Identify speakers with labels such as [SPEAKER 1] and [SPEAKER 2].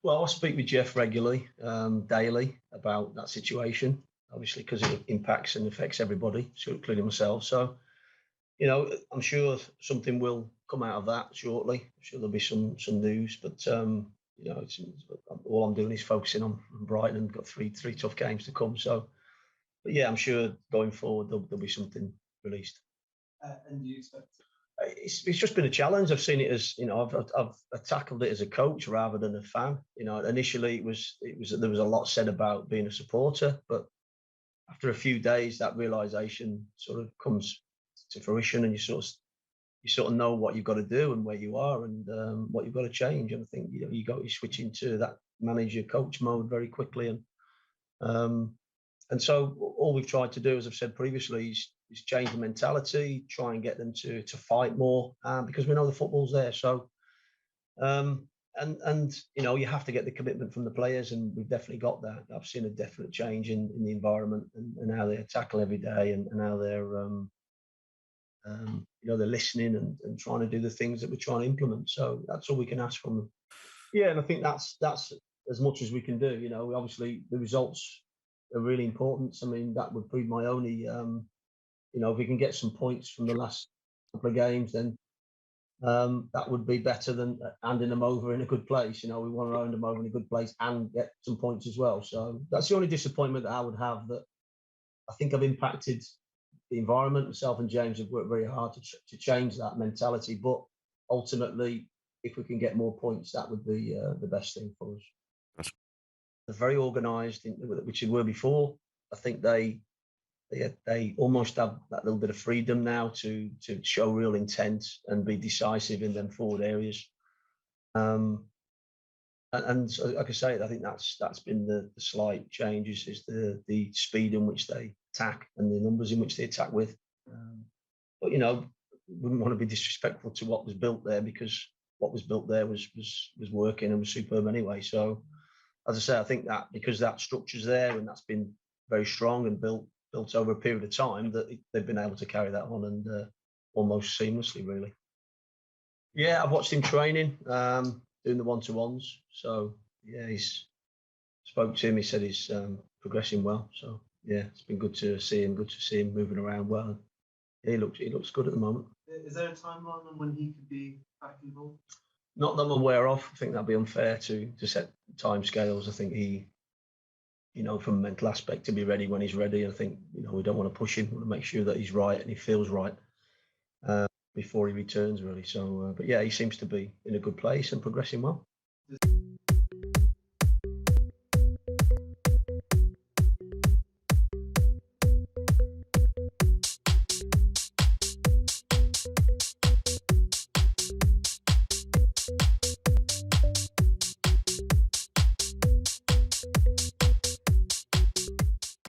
[SPEAKER 1] Well, I speak with Jeff regularly, daily, about that situation, obviously, because it impacts and affects everybody, so including myself. So, I'm sure something will come out of that shortly. I'm sure there'll be some news, but all I'm doing is focusing on Brighton, and got three tough games to come. So, but yeah, I'm sure going forward there'll be something released.
[SPEAKER 2] And do you expect?
[SPEAKER 1] It's just been a challenge. I've seen it as, I've tackled it as a coach rather than a fan. Initially there was a lot said about being a supporter, but after a few days, that realization sort of comes to fruition, and you sort of know what you've got to do and where you are, and what you've got to change. And I think you switch into that manager coach mode very quickly, and so all we've tried to do, as I've said previously, is change the mentality, try and get them to fight more, because we know the football's there. So, and you have to get the commitment from the players, and we've definitely got that. I've seen a definite change in the environment, and how they tackle every day, and how they're listening, and trying to do the things that we're trying to implement. So that's all we can ask from them. Yeah, and I think that's as much as we can do. Obviously the results are really important. I mean, that would be my only, if we can get some points from the last couple of games, then that would be better than handing them over in a good place. We want to hand them over in a good place and get some points as well. So that's the only disappointment that I would have, that I think I've impacted the environment. Myself and James have worked very hard to change that mentality. But ultimately, if we can get more points, that would be the best thing for us. They're very organised, which they were before. I think they almost have that little bit of freedom now to show real intent and be decisive in them forward areas. And like I say, I think that's been the slight change, is the speed in which they attack and the numbers in which they attack with. But wouldn't want to be disrespectful to what was built there, because what was built there was working and was superb anyway. So, as I say, I think that because that structure's there and that's been very strong and built over a period of time, that they've been able to carry that on, and almost seamlessly, really. Yeah, I've watched him training, doing the one-to-ones. So yeah, he's spoke to him. He said he's progressing well. So yeah, it's been good to see him. Good to see him moving around well. He looks good at the moment.
[SPEAKER 2] Is there a timeline on when he could be back involved?
[SPEAKER 1] Not that I'm aware of. I think that'd be unfair to set timescales. I think he, from a mental aspect, to be ready when he's ready. I think we don't want to push him. We want to make sure that he's right and he feels right before he returns, really. So, but yeah, he seems to be in a good place and progressing well.